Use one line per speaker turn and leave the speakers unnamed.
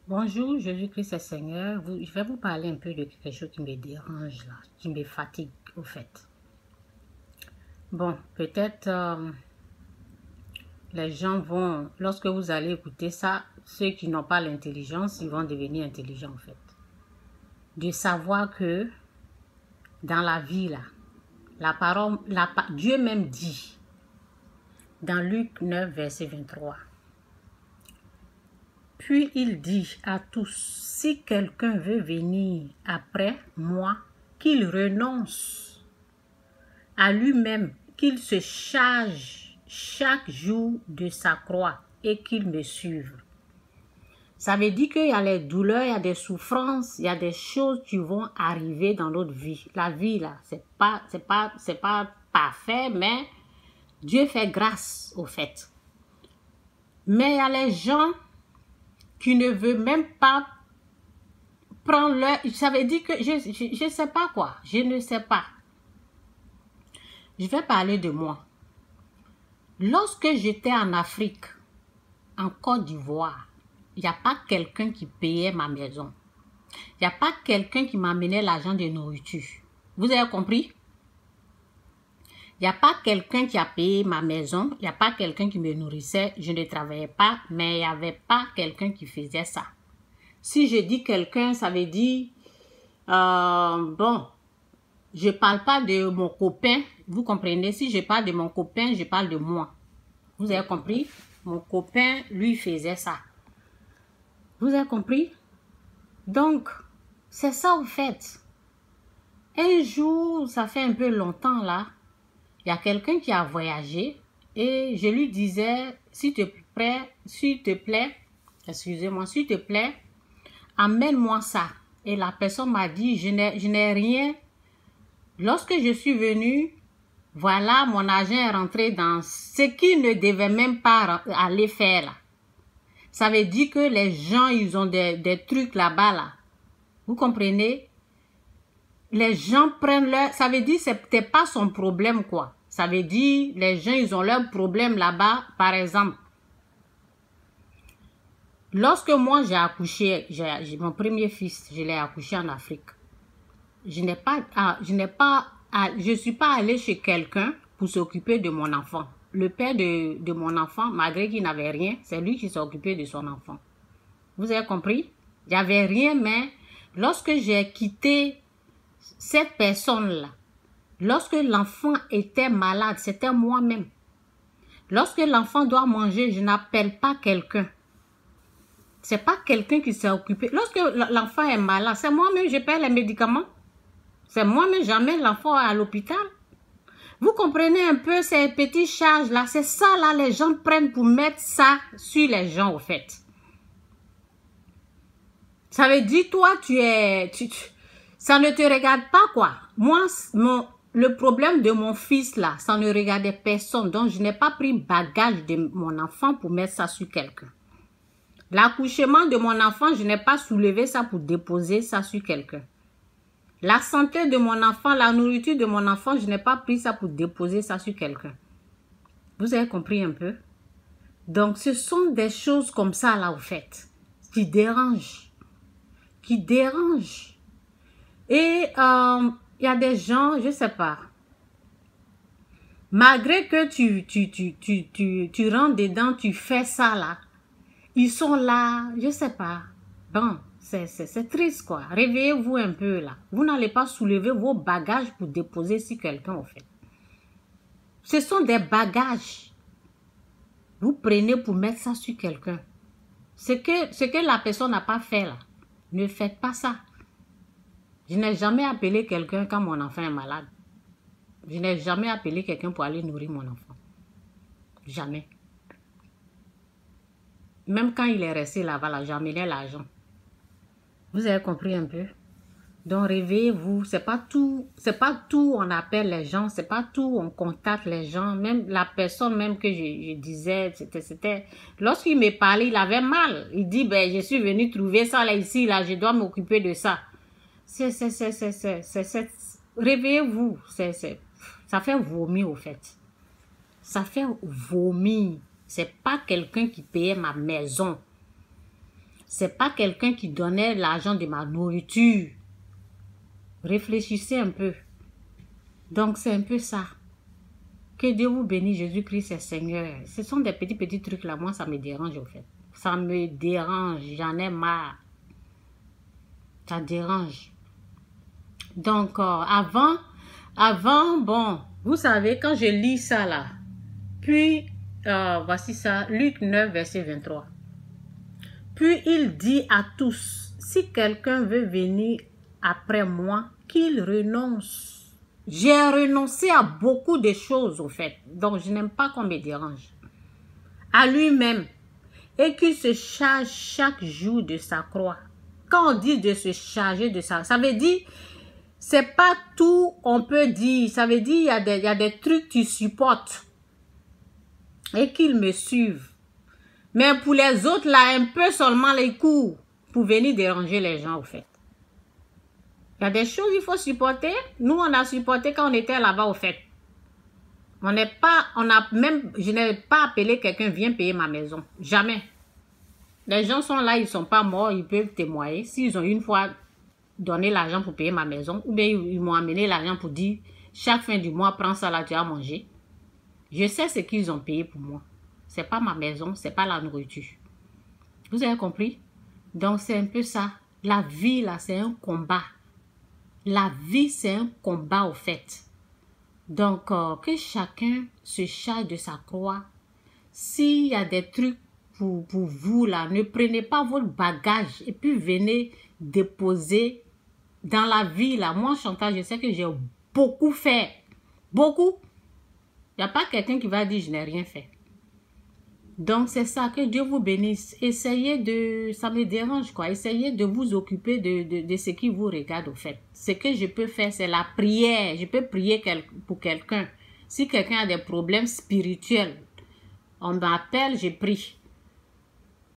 Bonjour, Jésus-Christ est Seigneur. Je vais vous parler un peu de quelque chose qui me dérange là, qui me fatigue au fait. Bon, peut-être les gens vont, lorsque vous allez écouter ça, ceux qui n'ont pas l'intelligence, ils vont devenir intelligents en fait. De savoir que dans la vie là, la parole, Dieu même dit dans Luc 9, verset 23. Puis il dit à tous, si quelqu'un veut venir après moi, qu'il renonce à lui-même, qu'il se charge chaque jour de sa croix et qu'il me suive. Ça veut dire qu'il y a les douleurs, il y a des souffrances, il y a des choses qui vont arriver dans notre vie. La vie là, c'est pas parfait, mais Dieu fait grâce au fait. Mais il y a les gens qui ne veut même pas prendre leur... Ça veut dire que je ne sais pas quoi. Je ne sais pas. Je vais parler de moi. Lorsque j'étais en Afrique, en Côte d'Ivoire, il n'y a pas quelqu'un qui payait ma maison. Il n'y a pas quelqu'un qui m'amenait l'argent de nourriture. Vous avez compris? Il n'y a pas quelqu'un qui a payé ma maison. Il n'y a pas quelqu'un qui me nourrissait. Je ne travaillais pas, mais il n'y avait pas quelqu'un qui faisait ça. Si je dis quelqu'un, ça veut dire, bon, je ne parle pas de mon copain, vous comprenez? Si je parle de mon copain, je parle de moi. Vous avez compris? Mon copain, lui, faisait ça. Vous avez compris? Donc, c'est ça au fait. Un jour, ça fait un peu longtemps là, il y a quelqu'un qui a voyagé et je lui disais, s'il te plaît, excusez-moi, s'il te plaît, amène-moi ça. Et la personne m'a dit, je n'ai rien. Lorsque je suis venue, voilà, mon argent est rentré dans ce qu'il ne devait même pas aller faire là. Ça veut dire que les gens, ils ont des trucs là-bas là. Vous comprenez? Les gens prennent leur... Ça veut dire que c'était pas son problème quoi. Ça veut dire les gens, ils ont leur problème là-bas. Par exemple, lorsque moi j'ai accouché, mon premier fils, je l'ai accouché en Afrique. Je suis pas allée chez quelqu'un pour s'occuper de mon enfant. Le père de mon enfant, malgré qu'il n'avait rien, c'est lui qui s'est occupé de son enfant. Vous avez compris? Il n'y avait rien, mais lorsque j'ai quitté cette personne-là, lorsque l'enfant était malade, c'était moi-même. Lorsque l'enfant doit manger, je n'appelle pas quelqu'un. C'est pas quelqu'un qui s'est occupé. Lorsque l'enfant est malade, c'est moi-même, je paie les médicaments. C'est moi-même, j'amène l'enfant à l'hôpital. Vous comprenez un peu ces petites charges-là? C'est ça, là, les gens prennent pour mettre ça sur les gens, au fait. Ça veut dire, toi, ça ne te regarde pas, quoi. Moi, le problème de mon fils, là, ça ne regardait personne. Donc, je n'ai pas pris bagage de mon enfant pour mettre ça sur quelqu'un. L'accouchement de mon enfant, je n'ai pas soulevé ça pour déposer ça sur quelqu'un. La santé de mon enfant, la nourriture de mon enfant, je n'ai pas pris ça pour déposer ça sur quelqu'un. Vous avez compris un peu? Donc, ce sont des choses comme ça, là, au fait, qui dérangent. Qui dérangent. Et il y a des gens, je ne sais pas, malgré que tu rentres dedans, tu fais ça, là, ils sont là, je ne sais pas. Bon, c'est triste, quoi. Réveillez-vous un peu, là. Vous n'allez pas soulever vos bagages pour déposer sur quelqu'un, au fait. Ce sont des bagages. Vous prenez pour mettre ça sur quelqu'un. Ce que la personne n'a pas fait, là. Ne faites pas ça. Je n'ai jamais appelé quelqu'un quand mon enfant est malade. Je n'ai jamais appelé quelqu'un pour aller nourrir mon enfant. Jamais. Même quand il est resté là-bas, là, j'amenais l'argent. Vous avez compris un peu? Donc, réveillez-vous. C'est pas tout on appelle les gens. C'est pas tout on contacte les gens. Même la personne même que je disais, c'était... Lorsqu'il me parlait, il avait mal. Il dit, ben, je suis venu trouver ça là, ici, là, je dois m'occuper de ça. Réveillez-vous. Ça fait vomir, au fait. Ça fait vomir. C'est pas quelqu'un qui payait ma maison. C'est pas quelqu'un qui donnait l'argent de ma nourriture. Réfléchissez un peu. Donc, c'est un peu ça. Que Dieu vous bénisse, Jésus-Christ est Seigneur. Ce sont des petits trucs là. Moi, ça me dérange, au fait. Ça me dérange. J'en ai marre. Ça dérange. Donc, avant, bon, vous savez, quand je lis ça là, puis, voici ça, Luc 9, verset 23. Puis il dit à tous, si quelqu'un veut venir après moi, qu'il renonce. J'ai renoncé à beaucoup de choses, au fait. Donc, je n'aime pas qu'on me dérange. À lui-même. Et qu'il se charge chaque jour de sa croix. Quand on dit de se charger de ça, ça veut dire, c'est pas tout on peut dire. Ça veut dire, il y a des trucs que tu supportes. Et qu'ils me suivent. Mais pour les autres, là, un peu seulement les coups pour venir déranger les gens, au fait. Il y a des choses qu'il faut supporter. Nous, on a supporté quand on était là-bas, au fait. Je n'ai pas appelé quelqu'un, viens payer ma maison. Jamais. Les gens sont là, ils ne sont pas morts, ils peuvent témoigner. S'ils ont une fois donné l'argent pour payer ma maison, ou bien ils m'ont amené l'argent pour dire, chaque fin du mois, prends ça là, tu as mangé. Je sais ce qu'ils ont payé pour moi. C'est pas ma maison, c'est pas la nourriture. Vous avez compris? Donc, c'est un peu ça. La vie, là, c'est un combat. La vie, c'est un combat, au fait. Donc, que chacun se charge de sa croix. S'il y a des trucs pour vous, là, ne prenez pas votre bagage et puis venez déposer dans la vie, là. Moi, Chantal, je sais que j'ai beaucoup fait. Beaucoup. Il n'y a pas quelqu'un qui va dire, je n'ai rien fait. Donc, c'est ça, que Dieu vous bénisse. Essayez de, ça me dérange quoi, essayez de vous occuper de ce qui vous regarde au fait. Ce que je peux faire, c'est la prière. Je peux prier pour quelqu'un. Si quelqu'un a des problèmes spirituels, on m'appelle, je prie.